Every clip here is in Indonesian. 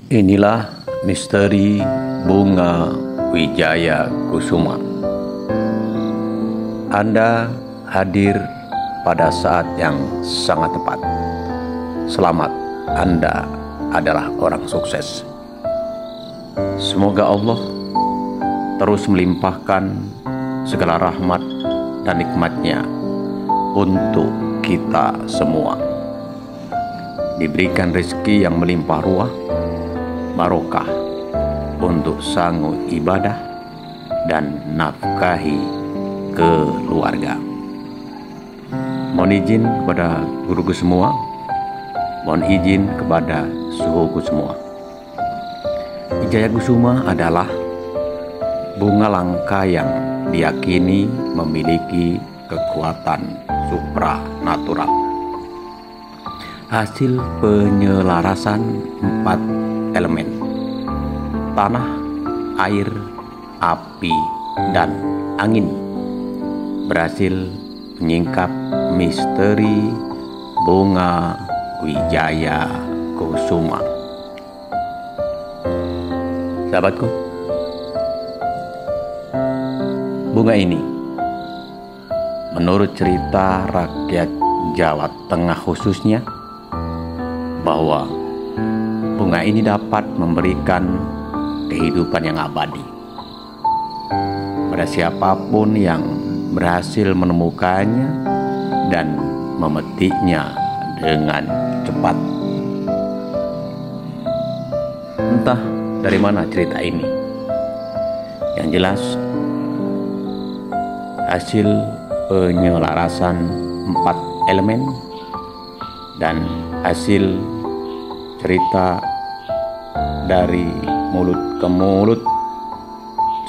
Inilah misteri bunga Wijaya Kusuma. Anda hadir pada saat yang sangat tepat. Selamat, Anda adalah orang sukses. Semoga Allah terus melimpahkan segala rahmat dan nikmat-Nya untuk kita semua. Diberikan rezeki yang melimpah ruah, barokah untuk sanggup ibadah dan nafkahi keluarga. Mohon izin kepada guruku semua, mohon izin kepada suhuku semua. Wijaya Kusuma adalah bunga langka yang diyakini memiliki kekuatan supranatural. Hasil penyelarasan 4 elemen: tanah, air, api, dan angin, berhasil menyingkap misteri bunga Wijaya Kusuma. Sahabatku, bunga ini menurut cerita rakyat Jawa Tengah khususnya, bahwa bunga ini dapat memberikan kehidupan yang abadi pada siapapun yang berhasil menemukannya dan memetiknya dengan cepat. Entah dari mana cerita ini, yang jelas hasil penyelarasan 4 elemen dan hasil cerita dari mulut ke mulut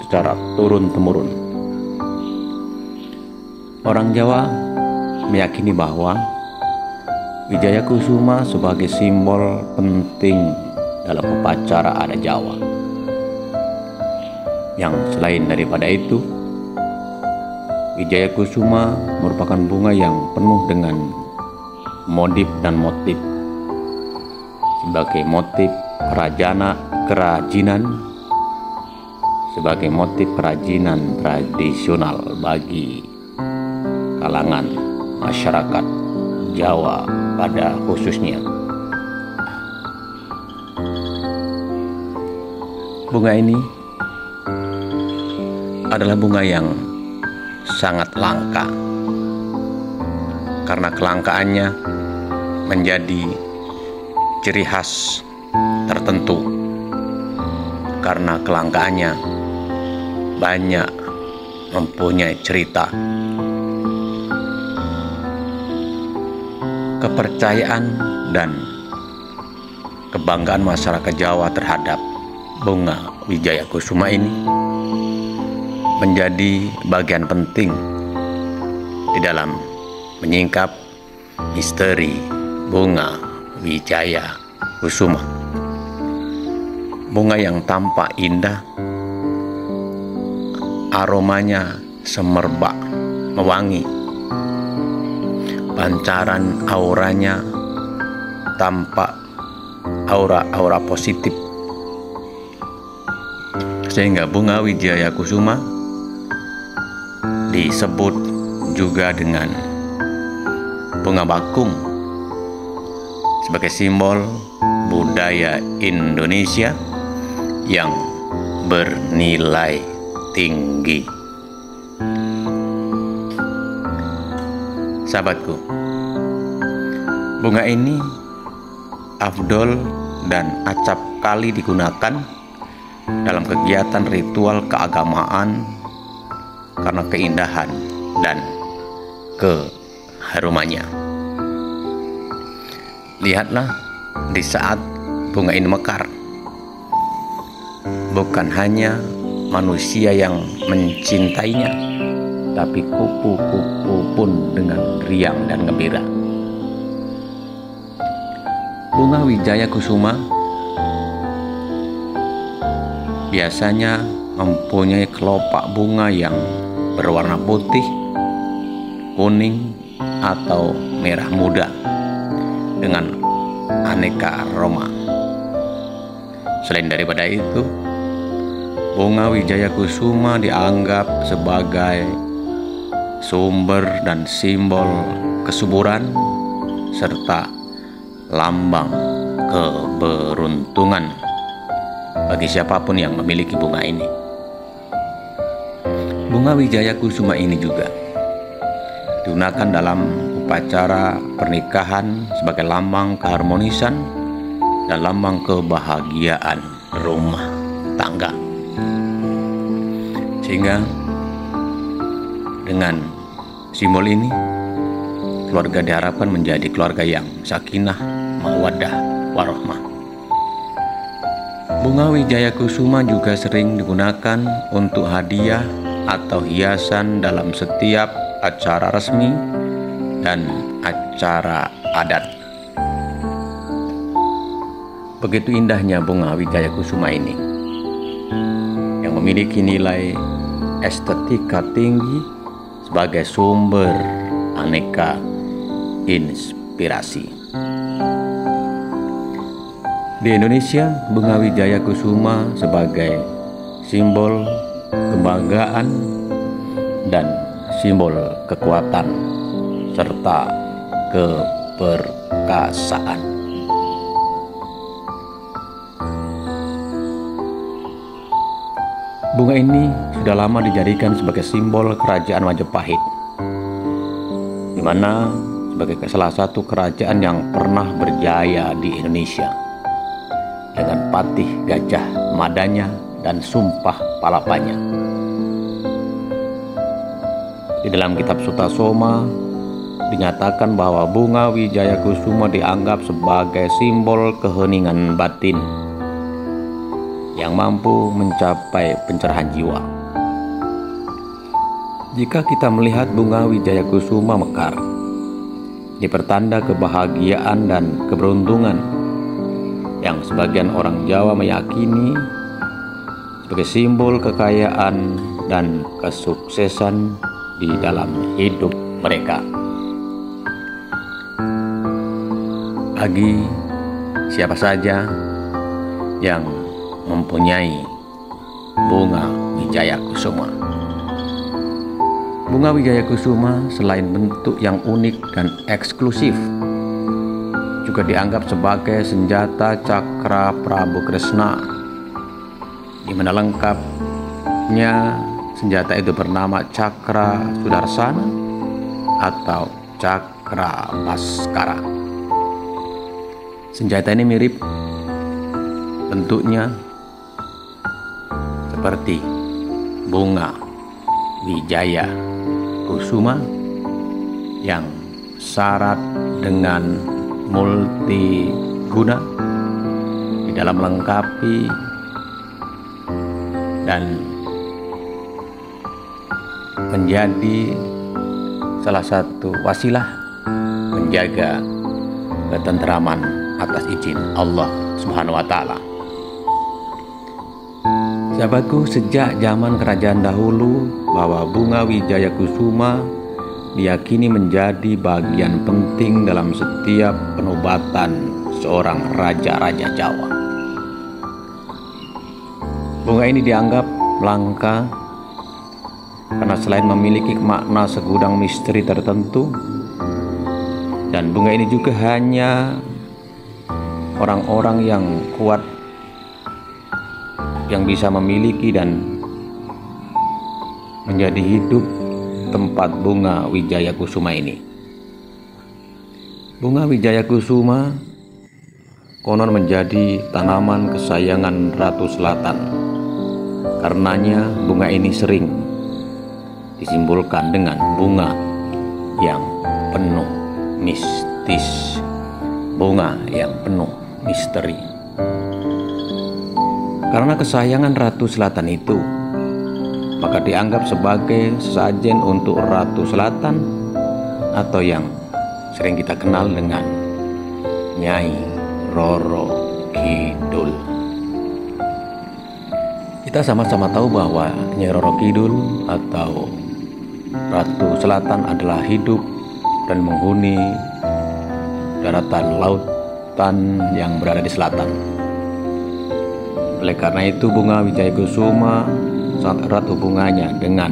secara turun-temurun. Orang Jawa meyakini bahwa Wijaya Kusuma sebagai simbol penting dalam upacara adat Jawa. Yang selain daripada itu, Wijaya Kusuma merupakan bunga yang penuh dengan modif dan motif sebagai motif kerajinan, sebagai motif kerajinan tradisional bagi kalangan masyarakat Jawa pada khususnya. Bunga ini adalah bunga yang sangat langka karena kelangkaannya menjadi ciri khas tertentu, karena kelangkaannya banyak mempunyai cerita. Kepercayaan dan kebanggaan masyarakat Jawa terhadap bunga Wijaya Kusuma ini menjadi bagian penting di dalam menyingkap misteri bunga Wijaya Kusuma. Bunga yang tampak indah, aromanya semerbak mewangi, pancaran auranya tampak aura-aura positif, sehingga bunga Wijaya Kusuma disebut juga dengan bunga bakung sebagai simbol budaya Indonesia yang bernilai tinggi. Sahabatku, bunga ini afdol dan acap kali digunakan dalam kegiatan ritual keagamaan karena keindahan dan keharumannya. Lihatlah di saat bunga ini mekar, bukan hanya manusia yang mencintainya, tapi kupu-kupu pun dengan riang dan gembira. Bunga Wijaya Kusuma biasanya mempunyai kelopak bunga yang berwarna putih, kuning, atau merah muda dengan aneka aroma. Selain daripada itu, bunga Wijaya Kusuma dianggap sebagai sumber dan simbol kesuburan serta lambang keberuntungan bagi siapapun yang memiliki bunga ini. Bunga Wijaya Kusuma ini juga digunakan dalam upacara pernikahan sebagai lambang keharmonisan dan lambang kebahagiaan rumah tangga. Sehingga dengan simbol ini, keluarga diharapkan menjadi keluarga yang sakinah, mawaddah, warahmah. Bunga Wijaya Kusuma juga sering digunakan untuk hadiah atau hiasan dalam setiap acara resmi dan acara adat. Begitu indahnya bunga Wijaya Kusuma ini, yang memiliki nilai estetika tinggi sebagai sumber aneka inspirasi. Di Indonesia, bunga Wijaya Kusuma sebagai simbol kebanggaan dan simbol kekuatan serta keperkasaan. Bunga ini sudah lama dijadikan sebagai simbol kerajaan Majapahit, di mana sebagai salah satu kerajaan yang pernah berjaya di Indonesia dengan patih Gajah Madanya dan Sumpah Palapanya. Di dalam kitab Sutasoma dinyatakan bahwa bunga Wijaya Kusuma dianggap sebagai simbol keheningan batin yang mampu mencapai pencerahan jiwa. Jika kita melihat bunga Wijaya Kusuma mekar, dipertanda kebahagiaan dan keberuntungan yang sebagian orang Jawa meyakini sebagai simbol kekayaan dan kesuksesan di dalam hidup mereka. Bagi siapa saja yang mempunyai bunga Wijaya Kusuma. Bunga Wijaya Kusuma selain bentuk yang unik dan eksklusif, juga dianggap sebagai senjata cakra Prabu Kresna, di mana lengkapnya senjata itu bernama Cakra Sudarsana atau Cakra Baskara. Senjata ini mirip bentuknya seperti bunga Wijaya Kusuma yang syarat dengan multiguna di dalam melengkapi dan menjadi salah satu wasilah menjaga ketentraman atas izin Allah Subhanahu wa Ta'ala. Sahabatku, sejak zaman kerajaan dahulu bahwa bunga Wijaya Kusuma diyakini menjadi bagian penting dalam setiap penobatan seorang raja-raja Jawa. Bunga ini dianggap langka karena selain memiliki makna segudang misteri tertentu, dan bunga ini juga hanya orang-orang yang kuat yang bisa memiliki dan menjadi hidup tempat bunga Wijaya Kusuma ini. Bunga Wijaya Kusuma konon menjadi tanaman kesayangan Ratu Selatan. Karenanya bunga ini sering disimbolkan dengan bunga yang penuh mistis, bunga yang penuh misteri. Karena kesayangan Ratu Selatan itu, maka dianggap sebagai sesajen untuk Ratu Selatan atau yang sering kita kenal dengan Nyai Roro Kidul. Kita sama-sama tahu bahwa Nyai Roro Kidul atau Ratu Selatan adalah hidup dan menghuni daratan lautan yang berada di selatan. Oleh karena itu bunga Wijaya Kusuma sangat erat hubungannya dengan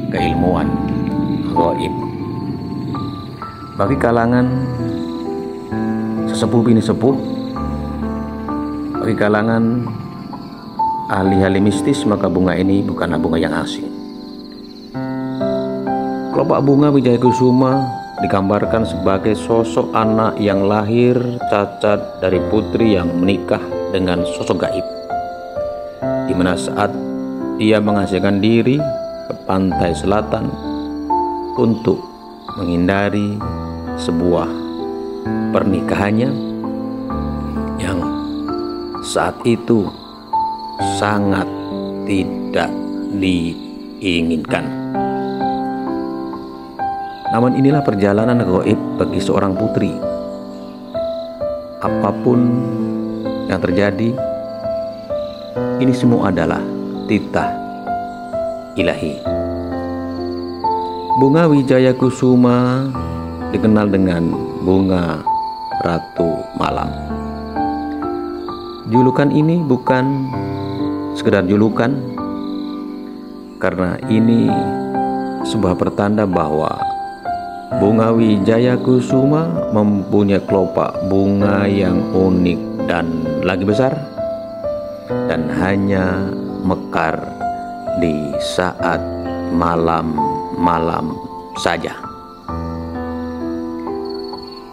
keilmuan gaib. Bagi kalangan sesepuh bini sepuh, bagi kalangan ahli-ahli mistis, maka bunga ini bukanlah bunga yang asing. Kelopak bunga Wijaya Kusuma digambarkan sebagai sosok anak yang lahir cacat dari putri yang menikah dengan sosok gaib, di mana saat ia mengasingkan diri ke pantai selatan untuk menghindari sebuah pernikahannya yang saat itu sangat tidak diinginkan. Namun inilah perjalanan gaib bagi seorang putri. Apapun yang terjadi, ini semua adalah titah ilahi. Bunga Wijaya Kusuma dikenal dengan bunga Ratu Malam. Julukan ini bukan sekedar julukan, karena ini sebuah pertanda bahwa bunga Wijaya Kusuma mempunyai kelopak bunga yang unik dan lagi besar, dan hanya mekar di saat malam-malam saja.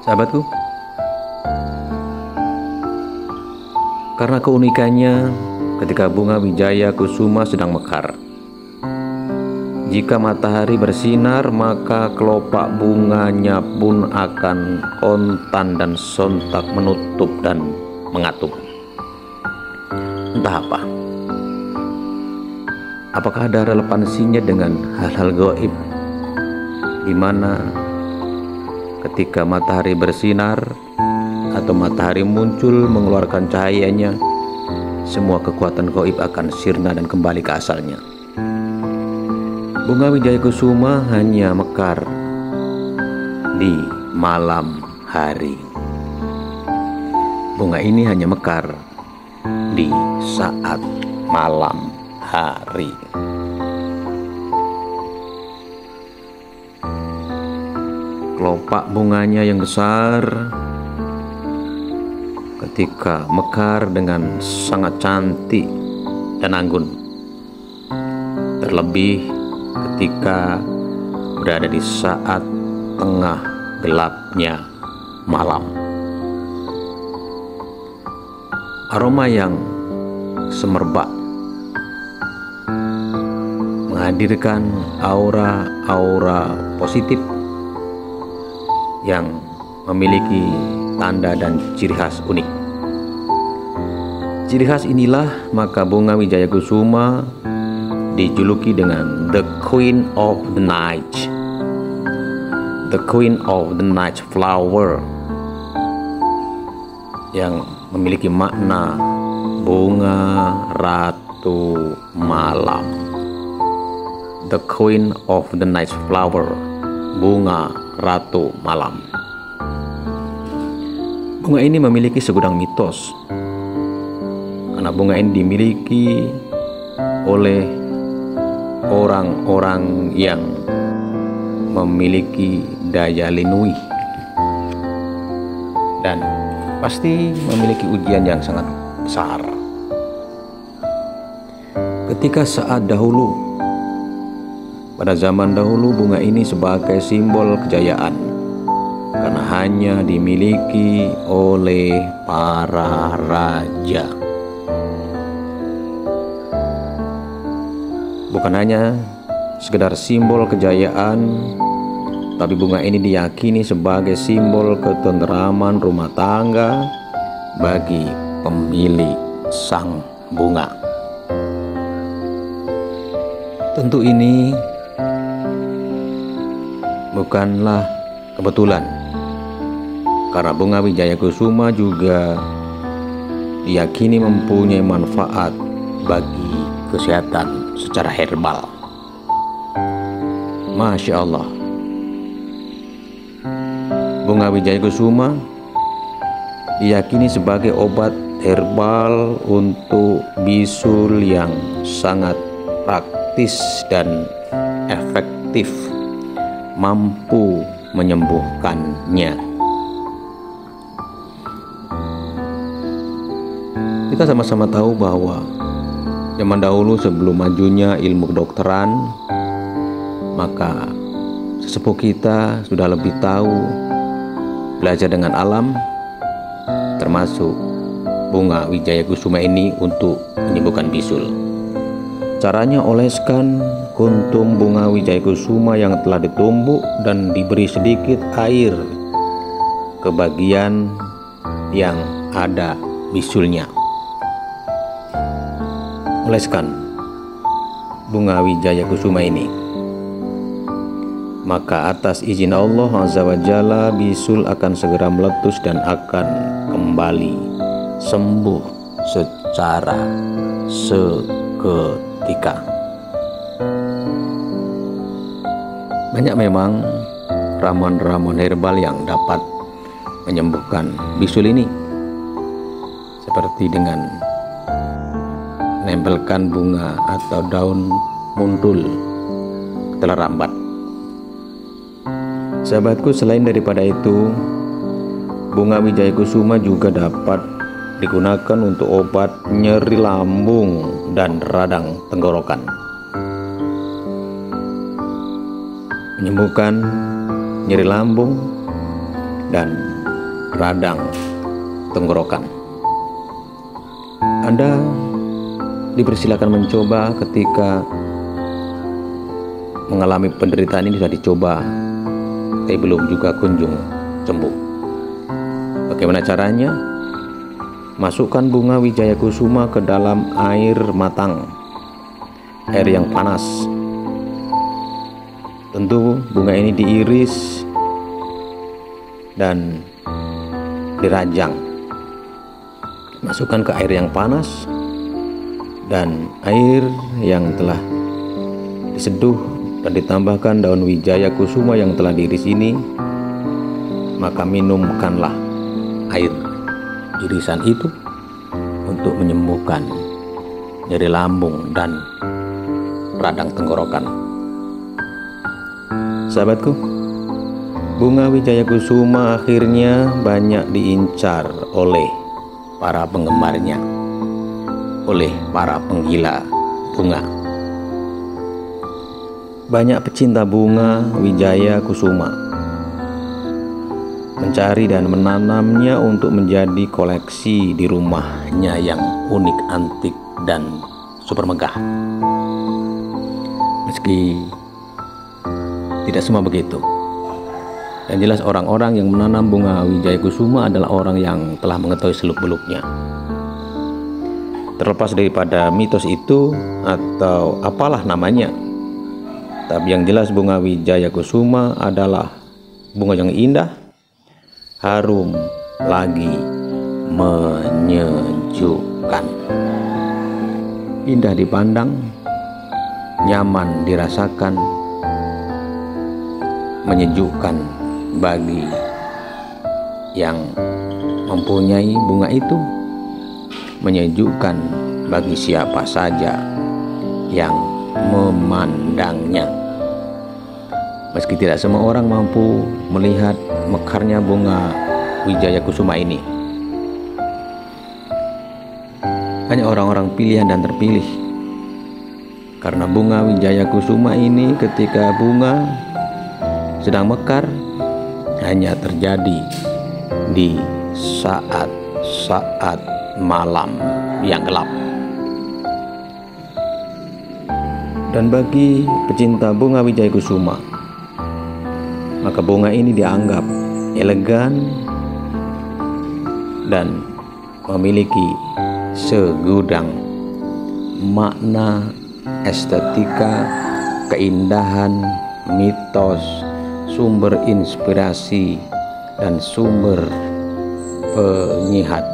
Sahabatku, karena keunikannya ketika bunga Wijaya Kusuma sedang mekar, jika matahari bersinar, maka kelopak bunganya pun akan kontan dan sontak menutup dan mengatup. Entah apa. Apakah ada relevansinya dengan hal-hal gaib, di mana ketika matahari bersinar atau matahari muncul mengeluarkan cahayanya, semua kekuatan gaib akan sirna dan kembali ke asalnya. Bunga Wijaya Kusuma hanya mekar di malam hari. Bunga ini hanya mekar di saat malam hari. Kelopak bunganya yang besar ketika mekar dengan sangat cantik dan anggun, terlebih ketika berada di saat tengah gelapnya malam. Aroma yang semerbak menghadirkan aura-aura positif yang memiliki tanda dan ciri khas unik. Ciri khas inilah maka bunga Wijaya Kusuma dijuluki dengan The Queen of the Night, The Queen of the Night Flower, yang memiliki makna bunga Ratu Malam. The Queen of the Night Flower, bunga Ratu Malam. Bunga ini memiliki segudang mitos, karena bunga ini dimiliki oleh orang-orang yang memiliki daya linui dan pasti memiliki ujian yang sangat besar. Ketika saat dahulu, pada zaman dahulu, bunga ini sebagai simbol kejayaan karena hanya dimiliki oleh para raja. Bukan hanya sekedar simbol kejayaan, tapi bunga ini diyakini sebagai simbol ketenteraman rumah tangga bagi pemilik sang bunga. Tentu ini bukanlah kebetulan, karena bunga Wijaya Kusuma juga diyakini mempunyai manfaat bagi kesehatan secara herbal. Masya Allah, bunga Wijaya Kusuma diyakini sebagai obat herbal untuk bisul yang sangat praktis dan efektif, mampu menyembuhkannya. Kita sama-sama tahu bahwa zaman dahulu sebelum majunya ilmu kedokteran, maka sesepuh kita sudah lebih tahu belajar dengan alam, termasuk bunga wijaya kusuma ini untuk menyembuhkan bisul. Caranya oleskan kuntum bunga wijaya kusuma yang telah ditumbuk dan diberi sedikit air ke bagian yang ada bisulnya. Oleskan bunga wijaya kusuma ini, maka atas izin Allah Azza wa Jalla bisul akan segera meletus dan akan kembali sembuh secara seketika. Banyak memang ramuan-ramuan herbal yang dapat menyembuhkan bisul ini, seperti dengan menempelkan bunga atau daun mundul ke telah rambat. Sahabatku, selain daripada itu, bunga wijaya kusuma juga dapat digunakan untuk obat nyeri lambung dan radang tenggorokan, menyembuhkan nyeri lambung dan radang tenggorokan. Anda dipersilakan mencoba ketika mengalami penderitaan ini. Sudah dicoba tapi belum juga kunjung sembuh. Bagaimana caranya? Masukkan bunga wijaya kusuma ke dalam air matang, air yang panas. Tentu bunga ini diiris dan dirajang. Masukkan ke air yang panas, dan air yang telah diseduh dan ditambahkan daun wijaya kusuma yang telah diiris ini, maka minumkanlah air irisan itu untuk menyembuhkan nyeri lambung dan radang tenggorokan. Sahabatku, bunga wijaya kusuma akhirnya banyak diincar oleh para penggemarnya, oleh para penggila bunga. Banyak pecinta bunga wijaya kusuma mencari dan menanamnya untuk menjadi koleksi di rumahnya yang unik, antik, dan super megah. Meski tidak semua begitu, yang jelas orang-orang yang menanam bunga wijaya kusuma adalah orang yang telah mengetahui seluk-beluknya. Terlepas daripada mitos itu atau apalah namanya, tapi yang jelas bunga wijaya kusuma adalah bunga yang indah, harum, lagi menyejukkan. Indah dipandang, nyaman dirasakan, menyejukkan bagi yang mempunyai bunga itu, menyejukkan bagi siapa saja yang memandangnya. Meski tidak semua orang mampu melihat mekarnya bunga wijaya kusuma ini, hanya orang-orang pilihan dan terpilih. Karena bunga wijaya kusuma ini ketika bunga sedang mekar hanya terjadi di saat-saat malam yang gelap. Dan bagi pecinta bunga wijaya kusuma, maka bunga ini dianggap elegan dan memiliki segudang makna, estetika, keindahan, mitos, sumber inspirasi, dan sumber penyihat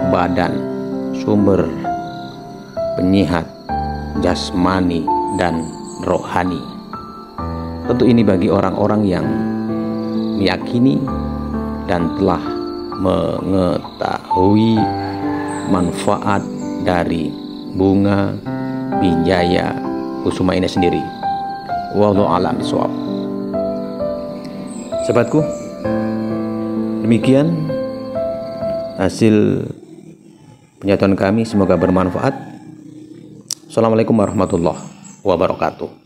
badan, sumber penyihat jasmani dan rohani. Tentu ini bagi orang-orang yang meyakini dan telah mengetahui manfaat dari bunga Wijaya Kusuma ini sendiri. Wallahu a'lam bishawab. Sahabatku, demikian hasil penyatuan kami, semoga bermanfaat. Assalamualaikum warahmatullahi wabarakatuh.